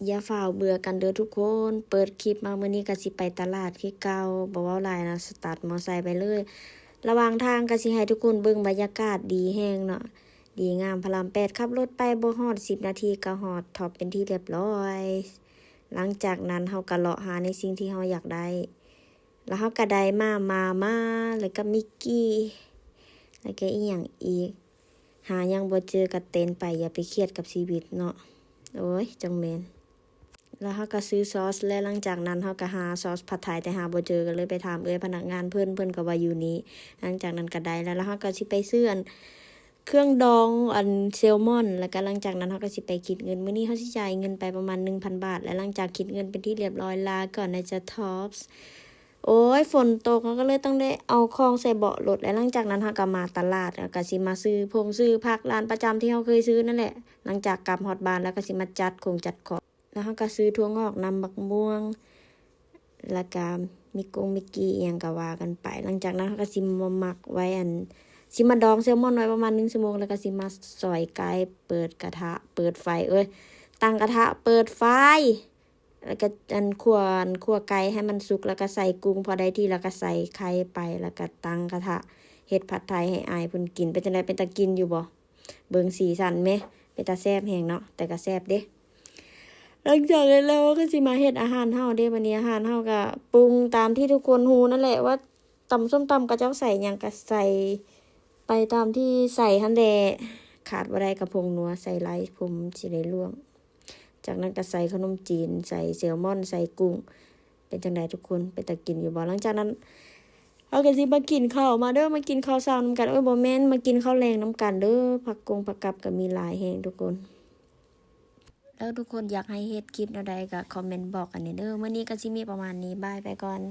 อย่าฝ่าวเบื่อกันเด้อทุกคนเปิดคลิปมามื้อนี้ก็สิไปตลาดคือเก่าบ่เว้าหลายนะสตาร์ทมอไซค์ไปเลยระหว่างทางก็สิให้ทุกคนเบิ่งบรรยากาศดีแฮงเนาะดีงามพระราม8ขับรถไปบ่ฮอด10นาทีก็ฮอดท็อปเป็นที่เรียบร้อยหลังจากนั้นเฮาก็เลาะหาในสิ่งที่เฮาอยากได้แล้วเฮาก็ได้มาแล้วก็มิกกี้แล้วก็อีหยังอีกหายังบ่เจอก็เต้นไปอย่าไปเครียดกับชีวิตเนาะโอ้ยจังแม่นแล้วเขาก็ซื้อซอสและหลังจากนั้นเขาก็หาซอสผัดไทยแต่หาบ่เจอก็เลยไปถามพนักงานเพิ่นก็ว่าอยู่นี้หลังจากนั้นก็ได้แล้วเขาก็สิไปซื้อเครื่องดองแซลมอนแล้วก็หลังจากนั้นเขาก็สิไปคิดเงินมื้อนี้เขาสิจ่ายเงินไปประมาณ 1,000 บาทและหลังจากคิดเงินเป็นที่เรียบร้อยลาก่อนนะจ๊ะท็อปส์โอ้ยฝนตกเขาก็เลยต้องได้เอาของใส่เบาะรถและหลังจากนั้นเขาก็มาตลาดแล้วก็สิมาซื้อผักร้านประจำที่เขาเคยซื้อนั่นแหละหลังจากกลับฮอดบ้านแล้วก็สิมาจัดของแล้วเขาก็ซื้อถั่วงอกนำบักม่วงแล้วก็มิกกี้เอียงก็ว่ากันไปหลังจากนั้นเขาก็สิมาหมักไว้สิมาดองแซลมอนไว้ประมาณ1 ชั่วโมงแล้วก็สิมาซอยไก่เปิดกระทะเปิดไฟตั้งกระทะเปิดไฟแล้วก็คั่วไก่ให้มันสุกแล้วก็ใส่กุ้งพอได้ที่แล้วก็ใส่ไข่ไปแล้วก็ตั้งกระทะเฮ็ดผัดไทยให้อายเพิ่นกินเป็นจังได๋เป็นตากินอยู่บ่เบิ่งสีสันแหมเป็นตาแซ่บแฮงเนาะแต่ก็แซ่บเด้หลังจากนั้นแล้วก็สิมาเฮ็ดอาหารเฮาเด้บัดนี้อาหารเฮาก็ปรุงตามที่ทุกคนฮู้นั่นแหละว่าตำส้มตำก็เจ้าใส่หยังก็ใส่ไปตามที่ใส่หั่นแหละขาดบ่ได้ก็ผงนัวใส่หลายผมสิได้ร่วงจากนั้นก็ใส่ขนมจีนใส่แซลมอนใส่กุ้งเป็นจังไดทุกคนเป็นตากินอยู่บ่หลังจากนั้นเฮาก็สิมากินข้าวมาเด้อมากินข้าวเช้านำกันบ่แม่นมากินข้าวแลงนำกันเด้อผักกับก็มีหลายแฮงทุกคนแล้วทุกคนอยากให้เฮ็ดคลิปแนวใดก็คอมเมนต์บอกกันเด้อมื้อนี้ก็สิมีประมาณนี้บายไปก่อน